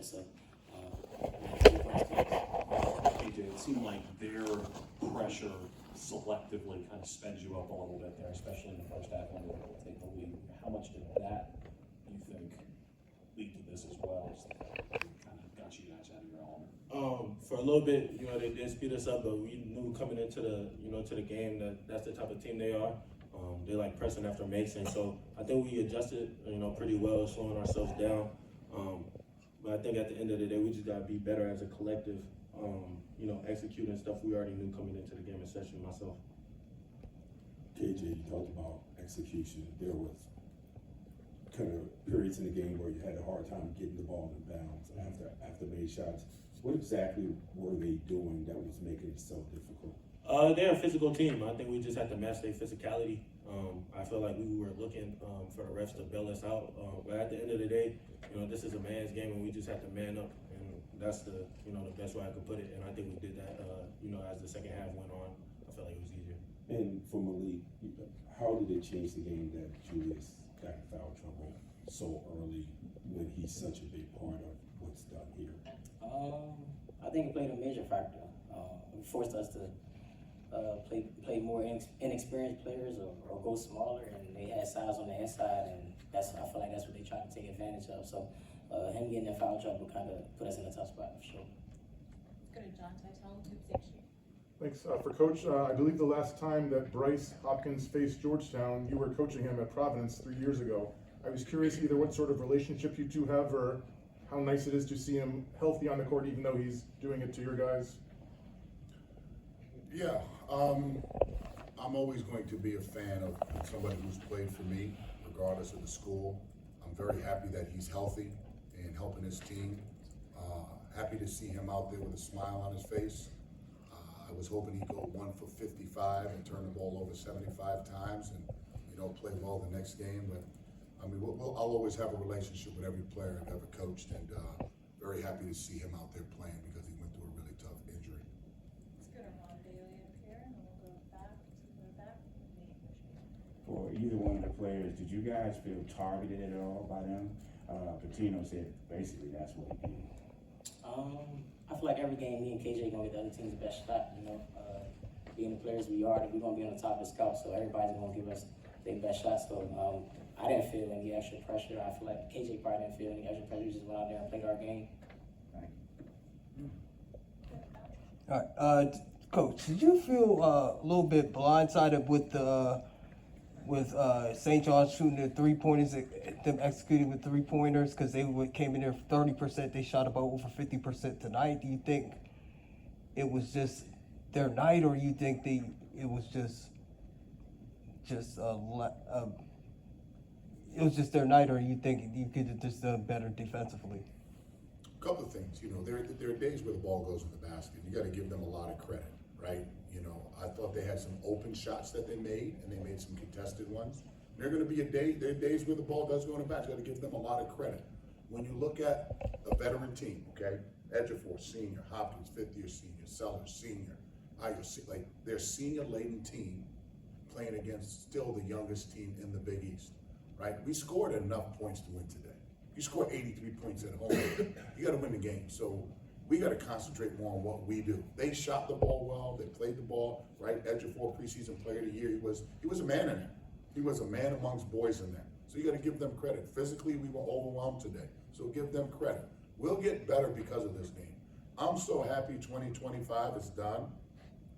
just a KJ, it seemed like their pressure selectively kind of sped you up a little bit there, especially in the first half when they were able to take the lead. How much did that, you think, lead to this as well? Just kind of got you guys out of your element. For a little bit, they did speed us up, but we knew coming into the game that that's the type of team they are. They like pressing after makes, and so I think we adjusted, pretty well, slowing ourselves down. But I think at the end of the day, we just gotta be better as a collective, executing stuff we already knew coming into the game, especially myself. KJ, you talked about execution. There was kind of periods in the game where you had a hard time getting the ball in bounds after made shots. What exactly were they doing that was making it so difficult? They're a physical team. I think we just had to match their physicality. I feel like we were looking for the refs to bail us out. But at the end of the day, this is a man's game, and we just have to man up. And that's the best way I could put it. And I think we did that. As the second half went on, I felt like it was easier. And for Malik, how did it change the game that Julius got in foul trouble so early when he's such a big part of what's done here? I think it played a major factor. It forced us to play more inexperienced players or go smaller, and they had size on the inside, and I feel like that's what they tried to take advantage of. So him getting in foul trouble kind of put us in a tough spot for sure. Let's go to John Titel, Hoop Station. Thanks. For Coach, I believe the last time that Bryce Hopkins faced Georgetown, you were coaching him at Providence 3 years ago. I was curious either what sort of relationship you two have or how nice it is to see him healthy on the court, even though he's doing it to your guys. Yeah, I'm always going to be a fan of somebody who's played for me, regardless of the school. I'm very happy that he's healthy and helping his team. Happy to see him out there with a smile on his face. I was hoping he'd go 1 for 55 and turn the ball over 75 times and, play well the next game. But I mean, I'll always have a relationship with every player I've ever coached, and very happy to see him out there playing because he went through a really tough injury. Let's go to Ron Bailey up here, and then we'll go back to the back. For either one of the players, did you guys feel targeted at all by them? Patino said basically that's what he did. I feel like every game, me and KJ gonna get the other team's best shot. Being the players we are, we're gonna be on the top of the scout, so everybody's gonna give us their best shot. So I didn't feel any extra pressure. I feel like KJ probably didn't feel any extra pressure. We just went out there and played our game. All right, Coach, did you feel a little bit blindsided with St. John's shooting their 3-pointers, them executing with 3-pointers, because they came in there 30%, they shot about over 50% tonight? Do you think it was just their night, or you think it was just their night, or you think you could have just done better defensively? A couple of things, there are days where the ball goes in the basket. You got to give them a lot of credit, right? I thought they had some open shots that they made, and they made some contested ones. There are going to be there are days where the ball does go in the basket. You got to give them a lot of credit. When you look at a veteran team, okay, Ejiofor, senior, Hopkins, 5th-year senior, Sellers, senior, their senior-laden team playing against still the youngest team in the Big East, right? We scored enough points to win today. You score 83 points at home, you got to win the game. So we got to concentrate more on what we do. They shot the ball well. They played the ball right. Ejiofor, preseason player of the year. He was a man in there. He was a man amongst boys in there. So you got to give them credit. Physically, we were overwhelmed today. So give them credit. We'll get better because of this game. I'm so happy 2025 is done,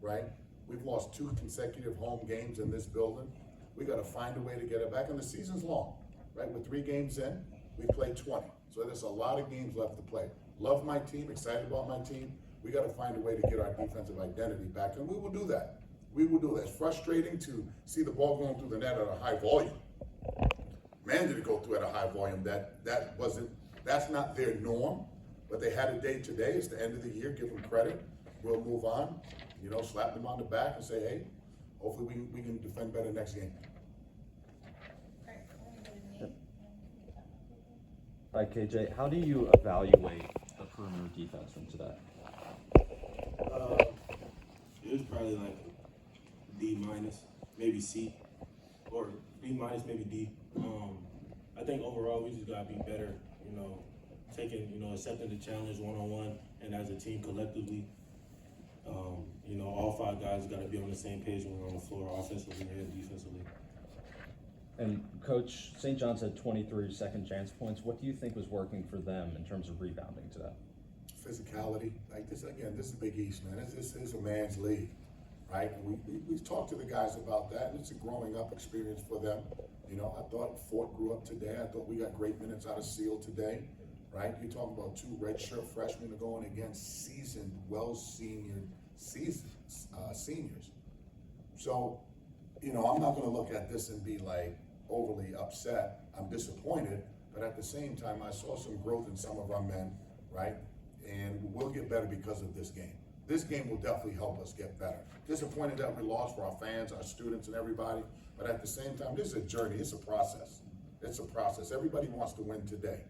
right? We've lost 2 consecutive home games in this building. We got to find a way to get it back. And the season's long, right? We're 3 games in. We played 20. So there's a lot of games left to play. Love my team, excited about my team. We got to find a way to get our defensive identity back, and we will do that. We will do that. It's frustrating to see the ball going through the net at a high volume. Man, did it go through at a high volume. That's not their norm, but they had a day today. It's the end of the year. Give them credit. We'll move on. Slap them on the back and say, hey, hopefully we can defend better next game. All right, KJ, how do you evaluate the perimeter defense from today? It was probably like D-, maybe C, or B-, maybe D. I think overall we just gotta be better, taking, accepting the challenge one-on-one and as a team collectively. All 5 guys got to be on the same page when we're on the floor, offensively and defensively. And Coach, St. John's had 23 second chance points. What do you think was working for them in terms of rebounding to that? Physicality, like this, again, this is Big East, man. This is a man's league, right? And we've talked to the guys about that, and it's a growing up experience for them. I thought Fort grew up today. I thought we got great minutes out of Seal today, right? You're talking about 2 redshirt freshmen going against seasoned, seniors. So, I'm not gonna look at this and be like overly upset. I'm disappointed, but at the same time, I saw some growth in some of our men, right? And we'll get better because of this game. This game will definitely help us get better. Disappointed that we lost for our fans, our students, and everybody, but at the same time, this is a journey, it's a process. It's a process. Everybody wants to win today.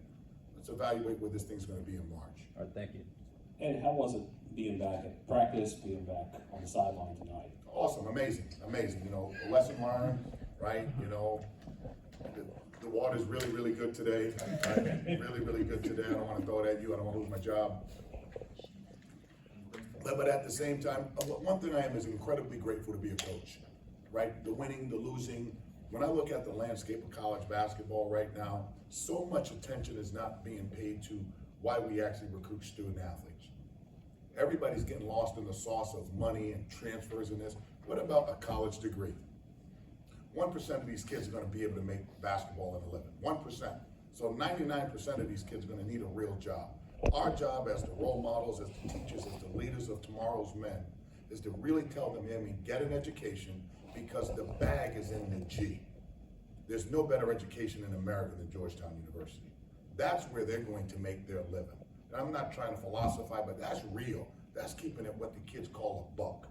Let's evaluate where this thing's gonna be in March. All right, thank you. And how was it being back at practice, being back on the sideline tonight? Awesome, amazing. A lesson learned, right? The water's really, really good today. Really, really good today. I don't want to throw it at you. I don't want to lose my job. But at the same time, one thing I am is incredibly grateful to be a coach, right? The winning, the losing. When I look at the landscape of college basketball right now, so much attention is not being paid to why we actually recruit student athletes. Everybody's getting lost in the sauce of money and transfers and this. What about a college degree? 1% of these kids are gonna be able to make basketball and a living, 1%. So 99% of these kids are gonna need a real job. Our job as the role models, as the teachers, as the leaders of tomorrow's men, is to really tell them, get an education because the bag is in the G. There's no better education in America than Georgetown University. That's where they're going to make their living. And I'm not trying to philosophize, but that's real. That's keeping it what the kids call a buck.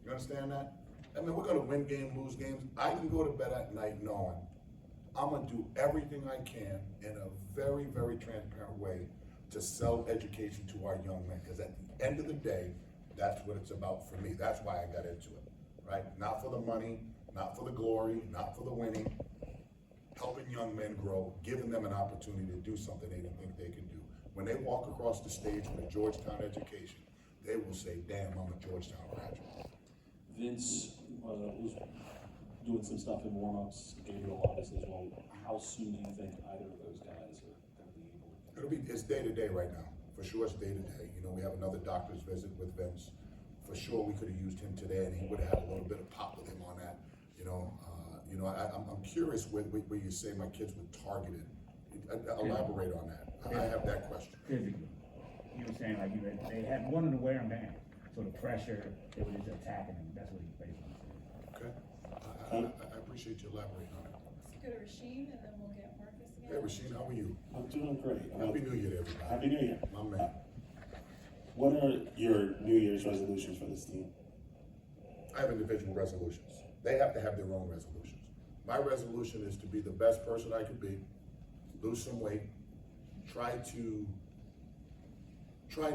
You understand that? We're gonna win games, lose games. I can go to bed at night knowing I'm gonna do everything I can in a very, very transparent way to sell education to our young men. Because at the end of the day, that's what it's about for me. That's why I got into it, right? Not for the money, not for the glory, not for the winning. Helping young men grow, giving them an opportunity to do something they didn't think they could do. When they walk across the stage with a Georgetown education, they will say, damn, I'm a Georgetown graduate. Vince was doing some stuff in warm-ups, Gabriel obviously as well. How soon do you think either of those guys are going to be able It's day to day right now. For sure, it's day to day. We have another doctor's visit with Vince. For sure, we could have used him today, and he would have had a little bit of pop with him on that. I'm curious where you say my kids were targeted. Elaborate on that. I have that question. Physically, you were saying like they had wanted to wear him down, so the pressure, they were just attacking him. That's what he's basically saying. Okay. I appreciate you elaborating on it. Let's go to Rasheen and then we'll get Marcus again. Hey, Rasheen, how are you? I'm doing great. Happy New Year to everybody. Happy New Year. My man. What are your New Year's resolutions for this team? I have individual resolutions. They have to have their own resolutions. My resolution is to be the best person I could be, lose some weight, try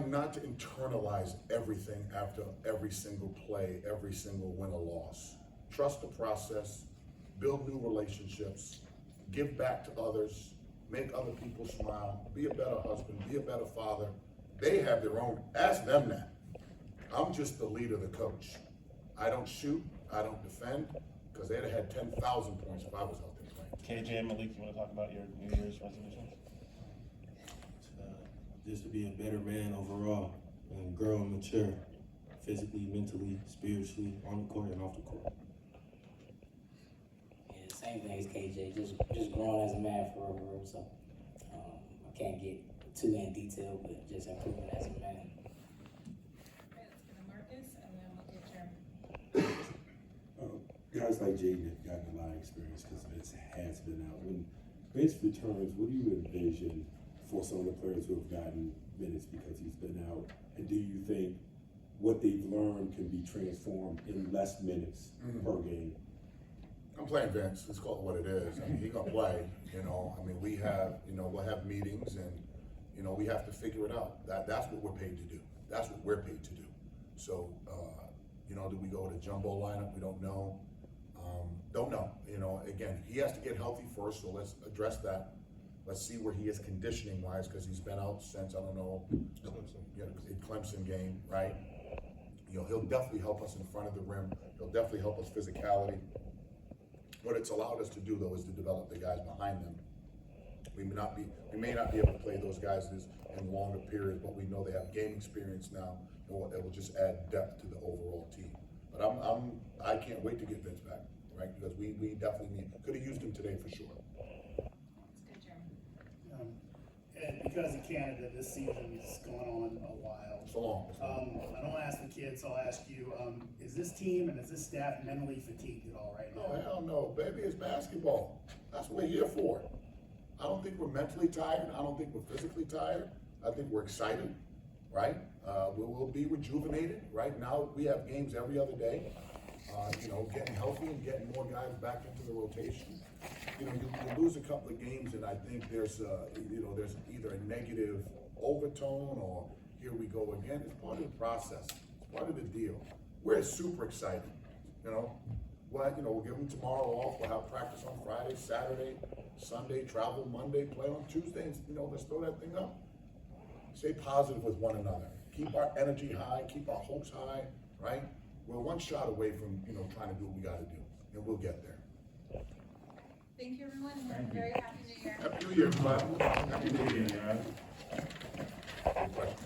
not to internalize everything after every single play, every single win or loss. Trust the process, build new relationships, give back to others, make other people smile, be a better husband, be a better father. They have their own, ask them that. I'm just the leader, the coach. I don't shoot, I don't defend, because they'd have had 10,000 points if I was out there playing. KJ and Malik, you want to talk about your New Year's resolutions? Just to be a better man overall and grow and mature physically, mentally, spiritually, on the court and off the court. Yeah, same thing as KJ, just growing as a man for real. So I can't get too in detail, but just improving as a man. All right, let's go to Marcus and then we'll get Jeremy. Guys like Jaden have gotten a lot of experience because Vince has been out. When Vince returns, what do you envision for some of the players who have gotten minutes because he's been out? And do you think what they've learned can be transformed in less minutes per game? I'm playing Vince. Let's call it what it is. He's gonna play. We have, we'll have meetings and, we have to figure it out. That's what we're paid to do. That's what we're paid to do. So, do we go to jumbo lineup? We don't know. Don't know. Again, he has to get healthy first. So let's address that. Let's see where he is conditioning wise, because he's been out since, I don't know, the Clemson game, right? You know, he'll definitely help us in front of the rim. He'll definitely help us physicality. What it's allowed us to do, though, is to develop the guys behind them. We may not be able to play those guys in longer periods, but we know they have game experience now, and it will just add depth to the overall team. But I can't wait to get Vince back, right? Because we definitely could have used him today for sure. It's good, Jeremy. And because of Canada, this season is going on a while. So long. I don't ask the kids, so I'll ask you, is this team and is this staff mentally fatigued at all right now? Oh, hell no, baby, it's basketball. That's what we're here for. I don't think we're mentally tired. I don't think we're physically tired. I think we're excited, right? We'll be rejuvenated. Right now, we have games every other day. You know, getting healthy and getting more guys back into the rotation. You know, you lose a couple of games, and I think there's either a negative overtone or here we go again. It's part of the process. It's part of the deal. We're super excited. You know, we'll give them tomorrow off. We'll have practice on Friday, Saturday, Sunday, travel Monday, play on Tuesday. And, you know, let's throw that thing up. Stay positive with one another. Keep our energy high. Keep our hopes high. Right? We're one shot away from trying to do what we got to do, and we'll get there. Thank you, everyone, and have a very happy New Year. Happy New Year, everybody. Happy New Year. Good question.